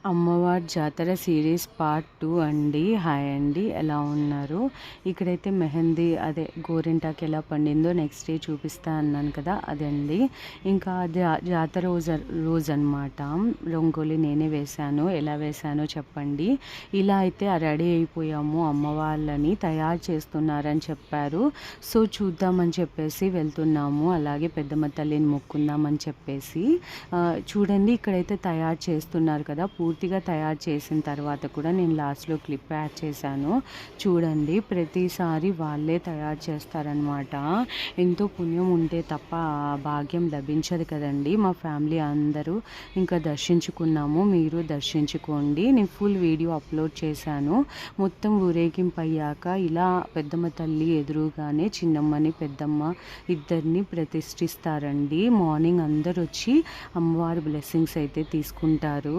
అమ్మవారి జాతర series part 2 అండి. హాయ్ అండి, ఎలా ఉన్నారు? ఇక్కడైతే మెహందీ అదే గోరింటాకు ఎలా పండిందో నెక్స్ట్ డే చూపిస్తా అన్నాను కదా, అదండి. ఇంకా జాతర రోజు అనమాట. రంగోలి నేనే వేశాను. ఎలా వేశానో చెప్పండి. ఇలా అయితే రెడీ అయిపోయాము. అమ్మ వాళ్ళని తయారు చేస్తున్నారని చెప్పారు. సో చూద్దామని చెప్పేసి వెళ్తున్నాము. అలాగే పెద్దమ్మ తల్లిని మొక్కుందామని చెప్పేసి చూడండి, ఇక్కడైతే తయారు చేస్తున్నారు కదా. పూర్తిగా తయారు చేసిన తర్వాత కూడా నేను లాస్ట్లో క్లిప్ యాడ్ చేశాను. చూడండి, ప్రతిసారి వాళ్ళే తయారు చేస్తారనమాట. ఎంతో పుణ్యం ఉంటే తప్ప ఆ భాగ్యం లభించదు కదండి. మా ఫ్యామిలీ అందరూ ఇంకా దర్శించుకున్నాము. మీరు దర్శించుకోండి. నేను ఫుల్ వీడియో అప్లోడ్ చేశాను. మొత్తం ఊరేగింపు అయ్యాక ఇలా పెద్దమ్మ తల్లి ఎదురుగానే చిన్నమ్మని పెద్దమ్మ ఇద్దరిని ప్రతిష్ఠిస్తారండి. మార్నింగ్ అందరూ వచ్చి అమ్మవారి బ్లెస్సింగ్స్ అయితే తీసుకుంటారు.